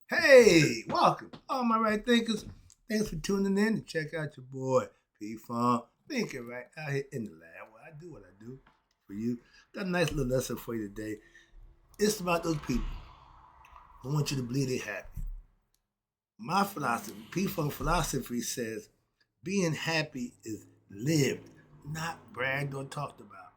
Hey, welcome, all my right thinkers. Thanks for tuning in to check out your boy P Funk. Thinking right out here in the lab where I do what I do for you. Got a nice little lesson for you today. It's about those people who want you to believe they're happy. My philosophy, P Funk philosophy says being happy is lived, not bragged or talked about.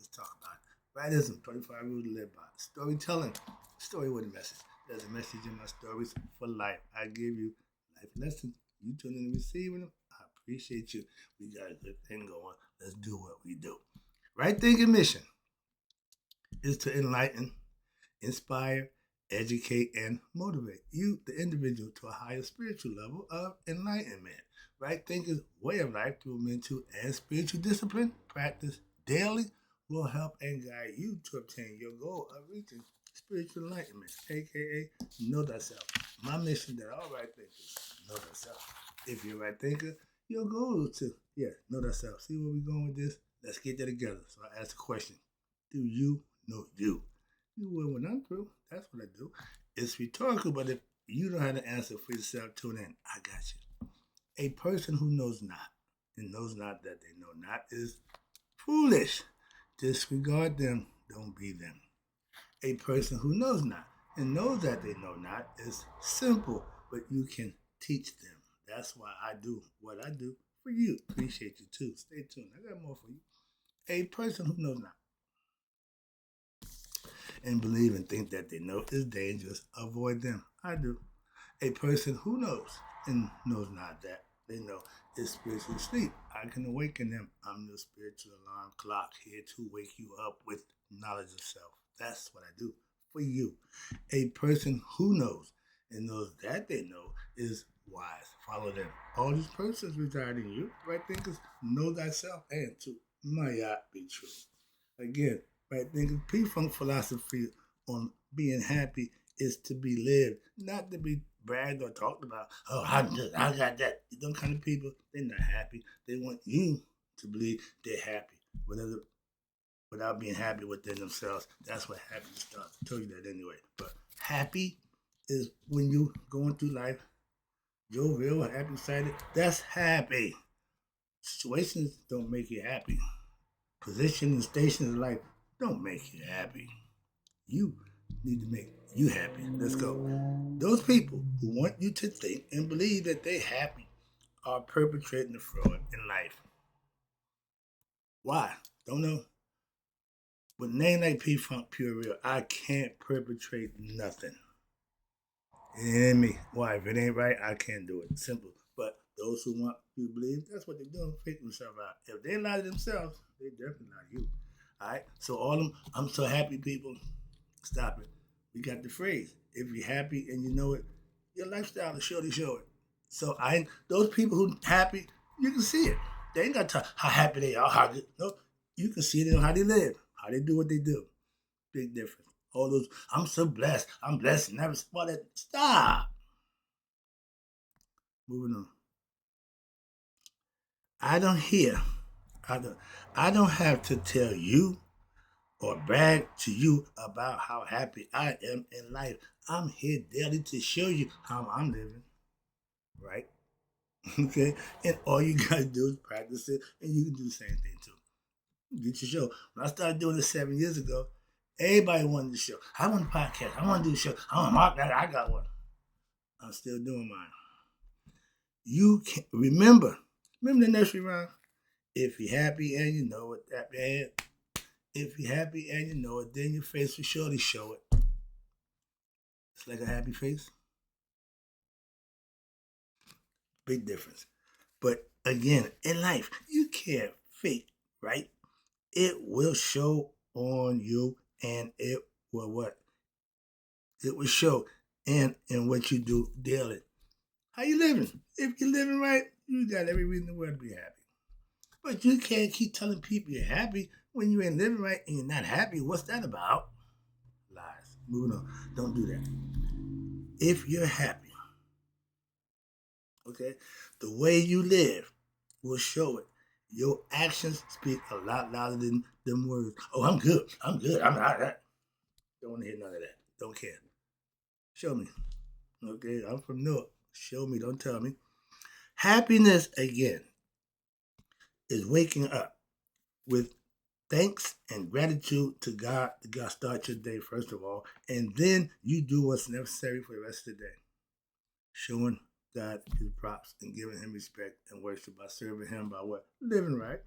Let's talk about it. Rightism, 25 rules to live by. Storytelling, story with a message. There's a message in my stories for life. I give you life lessons. You tune in and receiving them. I appreciate you. We got a good thing going. Let's do what we do. Right thinking mission is to enlighten, inspire, educate, and motivate you, the individual, to a higher spiritual level of enlightenment. Right thinking's way of life through mental and spiritual discipline, practice daily, will help and guide you to obtain your goal of reaching spiritual enlightenment, aka know thyself. My mission that all right thinkers know thyself. If you're a right thinker, your goal is to, know thyself. See where we're going with this? Let's get that together. So I ask the question, do you know you? You will when I'm through. That's what I do. It's rhetorical, but if you don't have the answer for yourself, tune in. I got you. A person who knows not and knows not that they know not is foolish. Disregard them, don't be them. A person who knows not and knows that they know not is simple, but you can teach them. That's why I do what I do for you. Appreciate you too. Stay tuned. I got more for you. A person who knows not and believe and think that they know is dangerous. Avoid them. I do. A person who knows and knows not that they know is spiritually asleep. I can awaken them. I'm the spiritual alarm clock here to wake you up with knowledge of self. That's what I do for you. A person who knows and knows that they know is wise. Follow them. All these persons reside in you. Right thinkers know thyself and to might be true. Again, right thinking P-Funk philosophy on being happy is to be lived, not to be bragged or talked about. Oh, I got that. Them kind of people, they're not happy. They want you to believe they're happy, without being happy within themselves. That's where happiness starts. I told you that anyway. But happy is when you going through life, jovial, happy, excited. That's happy. Situations don't make you happy. Position and station in life don't make you happy. You need to make you happy. Let's go. Those people who want you to think and believe that they're happy are perpetrating the fraud in life. Why? Don't know. With a name like P Funk Pure Real, I can't perpetrate nothing. It ain't me. Why? If it ain't right, I can't do it. Simple. But those who want you to believe, that's what they're doing, fake themselves out. If they lie to themselves, they definitely not you. All right? So all them, I'm so happy people, stop it. We got the phrase. If you're happy and you know it, your lifestyle is sure to show it. So those people who happy, you can see it. They ain't got to how happy they are, how good. No, you can see it in how they live, how they do what they do. Big difference. All those, I'm so blessed. I'm blessed and never spotted. Stop. Moving on. I don't hear. I don't. I don't have to tell you or brag to you about how happy I am in life. I'm here daily to show you how I'm living, right? Okay? And all you gotta do is practice it, and you can do the same thing too. Get your show. When I started doing this 7 years ago, everybody wanted the show. I want a podcast. I want to do a show. I want to mark that. I got one. I'm still doing mine. You can remember the nursery rhyme? If you're happy and you know it, that man. If you're happy and you know it, then your face will surely show it. It's like a happy face. Big difference. But again, in life, you can't fake, right? It will show on you and it will what? It will show in what you do daily. How you living? If you're living right, you got every reason in the world to be happy. But you can't keep telling people you're happy when you ain't living right and you're not happy. What's that about? Lies. Moving on. Don't do that. If you're happy, okay, the way you live will show it. Your actions speak a lot louder than them words. Oh, I'm good. I'm good. I'm not that. Don't want to hear none of that. Don't care. Show me. Okay, I'm from Newark. Show me, don't tell me. Happiness, again, is waking up with thanks and gratitude to God. God, start your day, first of all, and then you do what's necessary for the rest of the day. Showing God his props and giving him respect and worship by serving him by what? Living right.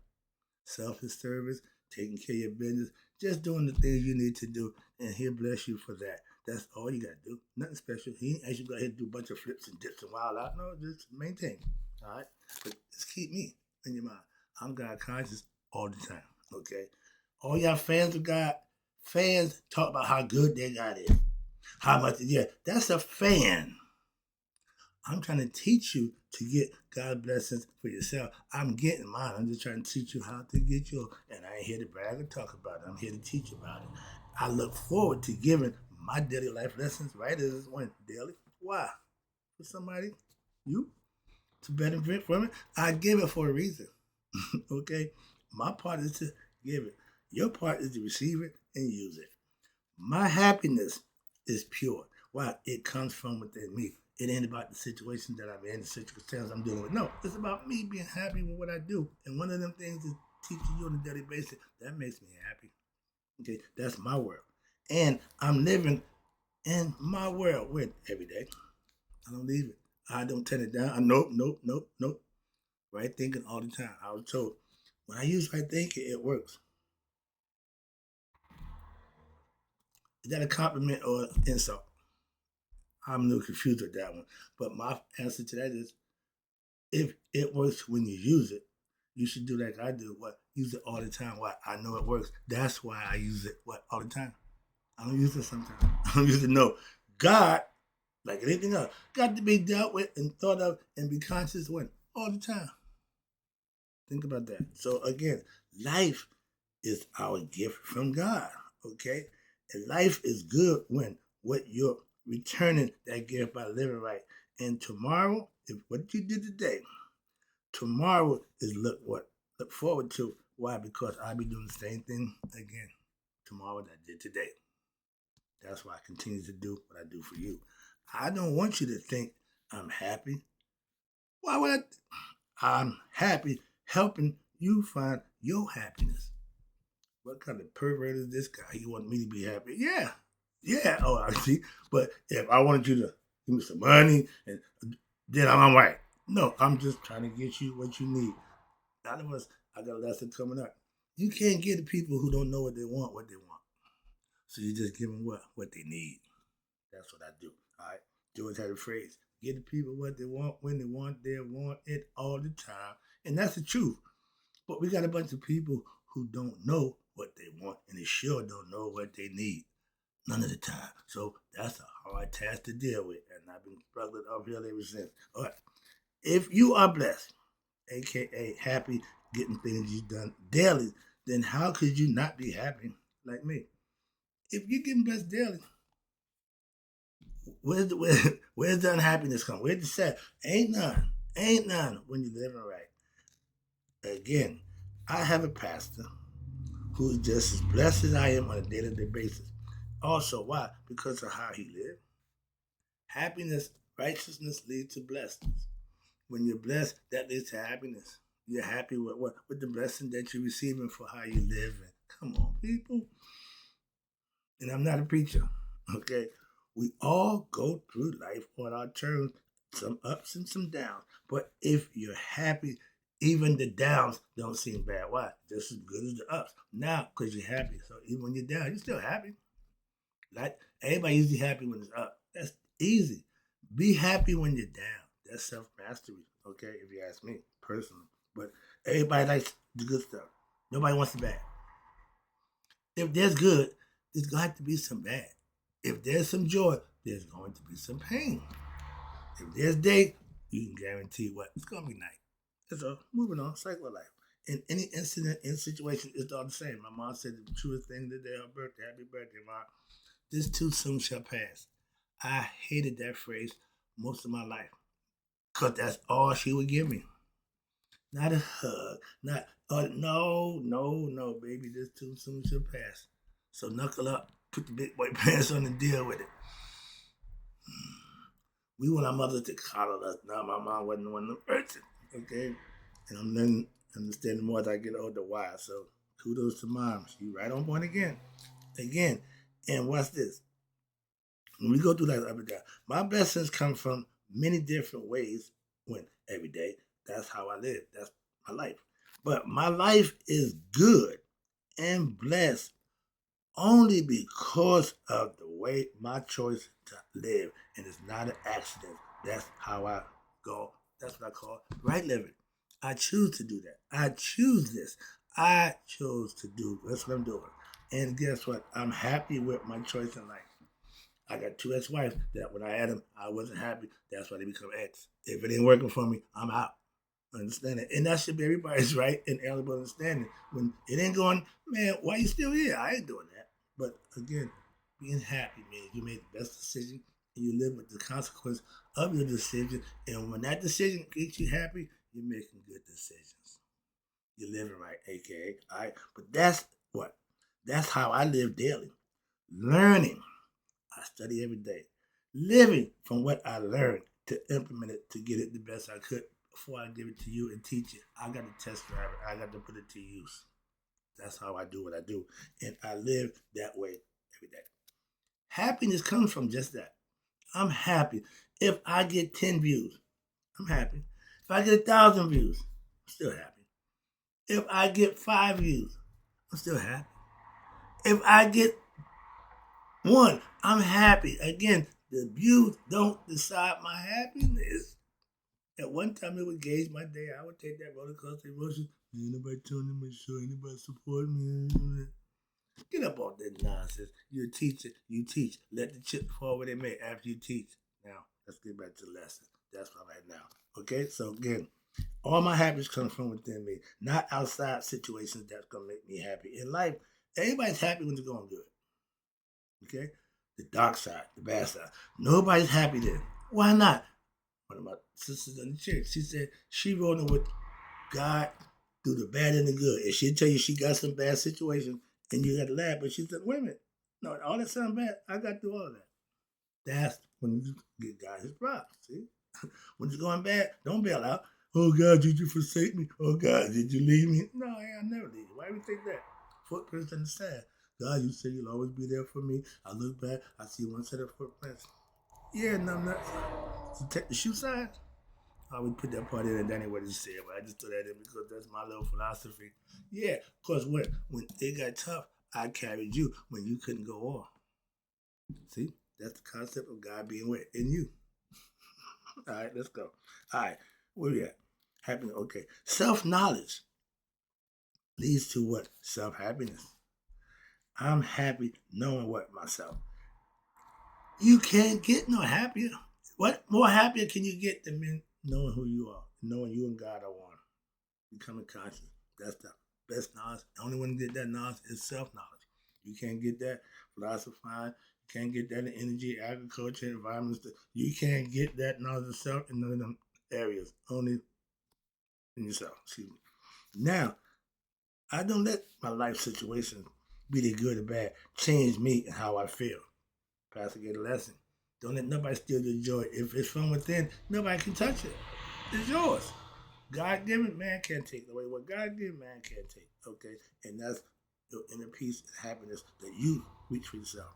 Selfish service, taking care of your business, just doing the things you need to do, and he'll bless you for that. That's all you gotta do. Nothing special. He ain't ask you to go ahead and do a bunch of flips and dips and wild out. No, just maintain. All right? But just keep me in your mind. I'm God conscious all the time. Okay? All y'all fans of God, fans talk about how good their God is. How much, yeah, that's a fan. I'm trying to teach you to get God's blessings for yourself. I'm getting mine. I'm just trying to teach you how to get yours. And I ain't here to brag or talk about it. I'm here to teach you about it. I look forward to giving my daily life lessons, right? As one daily. Why? For somebody, you, to benefit from it. I give it for a reason. Okay? My part is to give it. Your part is to receive it and use it. My happiness is pure. Why? It comes from within me. It ain't about the situation that I'm in, the circumstances I'm dealing with. No, it's about me being happy with what I do. And one of them things is teaching you on a daily basis. That makes me happy. Okay, that's my world. And I'm living in my world with every day. I don't leave it. I don't turn it down. Nope. Right thinking all the time. I was told when I use right thinking, it works. Is that a compliment or insult? I'm a little confused with that one. But my answer to that is if it works when you use it, you should do like I do. What? Use it all the time. Why? I know it works. That's why I use it. What? All the time. I don't use it sometimes. I don't use it. No. God, like anything else, got to be dealt with and thought of and be conscious when? All the time. Think about that. So again, life is our gift from God. Okay? And life is good when what you're returning that gift by living right. And tomorrow, if what you did today, tomorrow is look forward to. Why? Because I'll be doing the same thing again tomorrow that I did today. That's why I continue to do what I do for you. I don't want you to think I'm happy. Why would I'm happy helping you find your happiness. What kind of pervert is this guy? You want me to be happy? Yeah. Yeah. Oh, I see. But if I wanted you to give me some money, and then I'm all right. No, I'm just trying to get you what you need. None of us, I got a lesson coming up. You can't give the people who don't know what they want what they want. So you just give them what they need. That's what I do. All right. George had a phrase: give the people what they want when they want it all the time. And that's the truth. But we got a bunch of people who don't know what they want and they sure don't know what they need. None of the time. So that's a hard task to deal with. And I've been struggling uphill ever since. All right. If you are blessed, aka happy getting things you done daily, then how could you not be happy like me? If you're getting blessed daily, where's the unhappiness come? Where's the sad? Ain't none when you're living right. Again, I have a pastor who's just as blessed as I am on a day-to-day basis. Also, why? Because of how he lived. Happiness, righteousness leads to blessings. When you're blessed, that leads to happiness. You're happy with what? With the blessing that you're receiving for how you live. And come on, people. And I'm not a preacher. Okay? We all go through life on our terms, some ups and some downs. But if you're happy, even the downs don't seem bad. Why? Just as good as the ups. Now, because you're happy. So even when you're down, you're still happy. Like everybody usually happy when it's up. That's easy. Be happy when you're down. That's self mastery. Okay, if you ask me personally. But everybody likes the good stuff. Nobody wants the bad. If there's good, there's going to have to be some bad. If there's some joy, there's going to be some pain. If there's day, you can guarantee what? It's going to be night. So moving on, cycle of life. In any incident, in situation, it's all the same. My mom said the truest thing today, her birthday. Happy birthday, Mom. This too soon shall pass. I hated that phrase most of my life because that's all she would give me. Not a hug, not, no, baby, this too soon shall pass. So knuckle up, put the big boy pants on and deal with it. We want our mothers to coddle us. No, my mom wasn't one of them urchins, okay? And I'm learning, understanding more as I get older why. So kudos to mom. She right on point again. Again. And watch this. When we go through that up and down, my blessings come from many different ways when every day. That's how I live. That's my life. But my life is good and blessed only because of the way my choice to live. And it's not an accident. That's how I go. That's what I call right living. I choose to do that. I choose this. I chose to do. That's what I'm doing. And guess what? I'm happy with my choice in life. I got two ex-wives that when I had them, I wasn't happy. That's why they become ex. If it ain't working for me, I'm out. Understand it? And that should be everybody's right and eligible understanding. When it ain't going, man, why you still here? I ain't doing that. But again, being happy means you made the best decision and you live with the consequence of your decision. And when that decision makes you happy, you're making good decisions. You're living right, aka. All right. But that's what? That's how I live daily. Learning. I study every day. Living from what I learned to implement it to get it the best I could before I give it to you and teach it. I got to test drive it. I got to put it to use. That's how I do what I do. And I live that way every day. Happiness comes from just that. I'm happy. If I get 10 views, I'm happy. If I get 1,000 views, I'm still happy. If I get 5 views, I'm still happy. If I get 1, I'm happy. Again, the views don't decide my happiness. At one time, it would gauge my day. I would take that roller coaster emotion. Ain't nobody tuning my show. Ain't nobody support me. Get up on that nonsense. You're a teacher. You teach. Let the chips fall where they may after you teach. Now, let's get back to the lesson. That's why right now. Okay? So, again, all my happiness comes from within me, not outside situations that's going to make me happy. In life, everybody's happy when it's going good. Okay? The dark side, the bad side. Nobody's happy then. Why not? One of my sisters in the church, she said she rolling with God through the bad and the good. And she'll tell you she got some bad situations and you got to laugh. But she said, wait a minute. No, all that sounds bad. I got through all that. That's when you get God his props. See? When it's going bad, don't bail out. Oh, God, did you forsake me? Oh, God, did you leave me? No, I'll never leave you. Why would you think that? Footprints in the sand. God, you say you'll always be there for me. I look back, I see one set of footprints. Yeah, no, I'm not. To take the shoe size, I would put that part in and that ain't what he said, but I just threw that in because that's my little philosophy. Yeah, because when it got tough, I carried you when you couldn't go on. See, that's the concept of God being where? In you. All right, let's go. All right, where we at? Happiness, okay. Self-knowledge leads to what? Self-happiness. I'm happy knowing what myself. You can't get no happier. What more happier can you get than knowing who you are, knowing you and God are one, becoming conscious. That's the best knowledge. The only one to get that knowledge is self-knowledge. You can't get that philosophizing. You can't get that in energy, agriculture, environment. You can't get that knowledge of self in none of them areas. Only in yourself. Excuse me. Now, I don't let my life situation, be they good or bad, change me and how I feel. Pastor get a lesson. Don't let nobody steal your joy. If it's from within, nobody can touch it. It's yours. God given, man can't take away. What God given, man can't take. Okay? And that's your inner peace and happiness that you reach for yourself.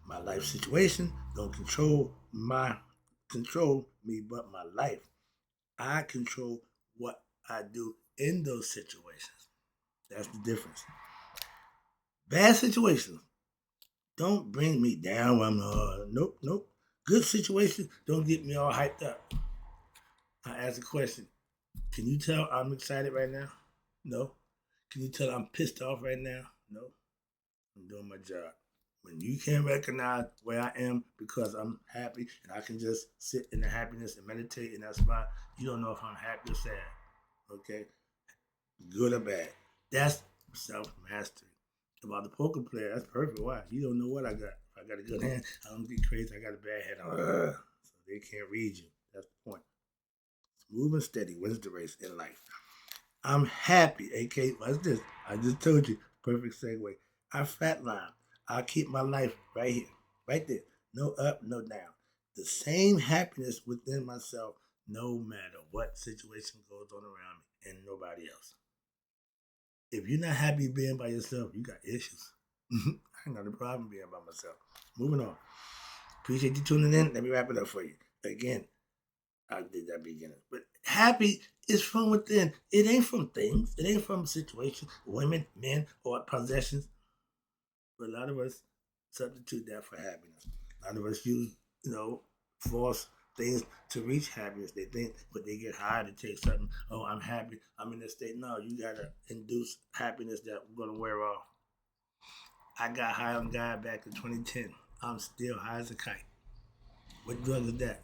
My life situation don't control me, but my life. I control what I do in those situations. That's the difference. Bad situations don't bring me down when I'm nope. Good situations don't get me all hyped up. I ask a question. Can you tell I'm excited right now? No. Can you tell I'm pissed off right now? No. I'm doing my job. When you can't recognize where I am because I'm happy and I can just sit in the happiness and meditate in that spot, you don't know if I'm happy or sad. Okay? Good or bad. That's self-mastery. About the poker player, that's perfect. Why? You don't know what I got. If I got a good hand, I don't get crazy. I got a bad hand. So they can't read you. That's the point. Smooth and steady wins the race in life. I'm happy. AK, what's this? I just told you. Perfect segue. I flatline. I'll keep my life right here. Right there. No up, no down. the same happiness within myself no matter what situation goes on around me and nobody else. If you're not happy being by yourself, you got issues. I ain't got a problem being by myself. Moving on. Appreciate you tuning in. Let me wrap it up for you. Again, I did that beginning. But happy is from within. It ain't from things. It ain't from situations, women, men, or possessions. But a lot of us substitute that for happiness. A lot of us use, false things to reach happiness. They think, but they get high to take something. Oh, I'm happy. I'm in this state. No, you gotta induce happiness that we're gonna wear off. I got high on God back in 2010. I'm still high as a kite. What drug is that?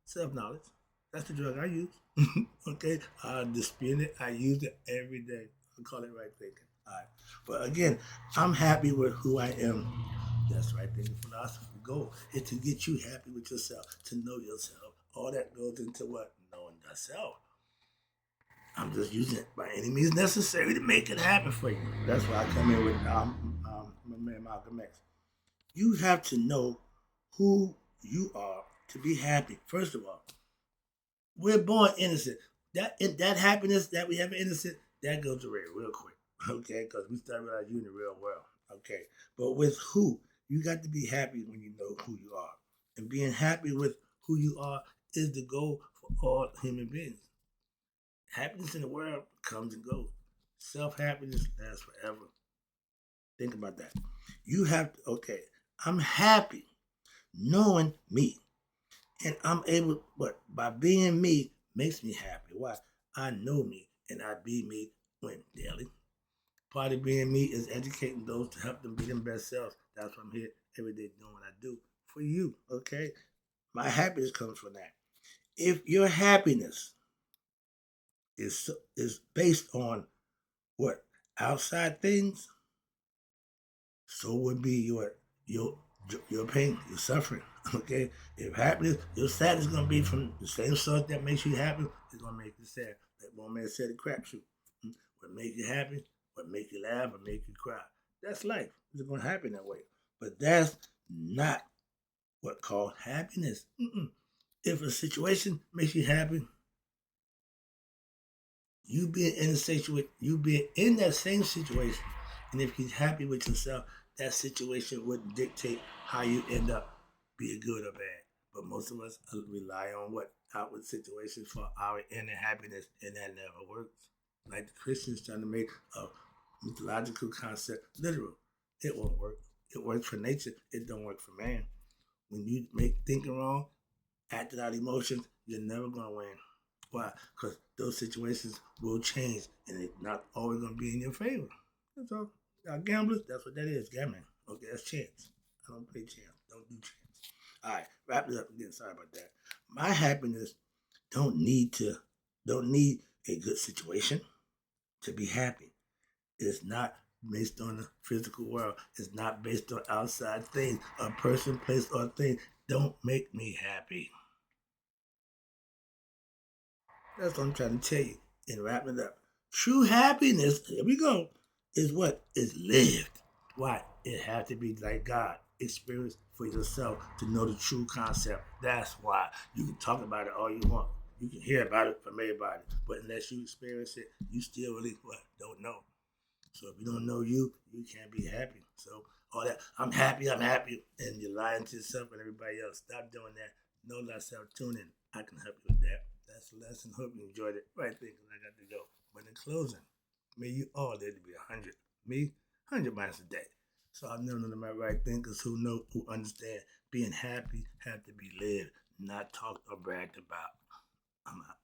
Self-knowledge. That's the drug I use. Okay? I dispute it. I use it every day. I call it right thinking. All right. But again, I'm happy with who I am. That's right thinking philosophy. Goal is to get you happy with yourself, to know yourself. All that goes into what? Knowing yourself. I'm just using it by any means necessary to make it happen for you. That's why I come in with my man Malcolm X. You have to know who you are to be happy. First of all, we're born innocent. That happiness that we have innocent, that goes away real quick. Okay, because we start realizing you in the real world. Okay, but with who, you got to be happy when you know who you are, and being happy with who you are is the goal for all human beings. Happiness in the world comes and goes. Self happiness lasts forever. Think about that. You have to. Okay, I'm happy knowing me. And I'm able, but by being me makes me happy. Why? I know me and I be me when daily. Part of being me is educating those to help them be their best selves. That's why I'm here every day doing what I do for you. Okay? My happiness comes from that. If your happiness is based on what? Outside things, so would be your your pain, your suffering. Okay, if happiness, your sadness is gonna be from the same source that makes you happy. It's gonna make you sad. That one man said it crapshoot. What make you happy, what make you laugh, or make you cry. That's life. It's gonna happen that way. But that's not what called happiness. If a situation makes you happy, you being in that same situation, and if you're happy with yourself, that situation wouldn't dictate how you end up, be it good or bad. But most of us rely on what outward situations for our inner happiness, and that never works. Like the Christians trying to make a mythological concept literal, it won't work. It works for nature. It don't work for man. When you make thinking wrong, acting out emotions, you're never gonna win. Why? Because those situations will change and it's not always going to be in your favor. That's all. Now, gamblers, that's what that is, gambling. Okay, that's chance. I don't play chance. Don't do chance. All right, wrap it up again. Sorry about that. My happiness don't need to, don't need a good situation to be happy. It's not based on the physical world. It's not based on outside things. A person, place, or thing don't make me happy. That's what I'm trying to tell you and wrap it up. True happiness, here we go, is what is lived. Why? It has to be like God. Experience for yourself to know the true concept. That's why. You can talk about it all you want. You can hear about it from everybody. But unless you experience it, you still really what? Don't know. So if you don't know you, you can't be happy. So all that, I'm happy, and you're lying to yourself and everybody else. Stop doing that. Know thyself. Tune in. I can help you with that. That's the lesson. Hope you enjoyed it. Right there, because I got to go. But in closing, may you all live to be 100. Me, 100 miles a day. So I've never known my right thinkers who know, who understand being happy have to be lived, not talked or bragged about. I'm out.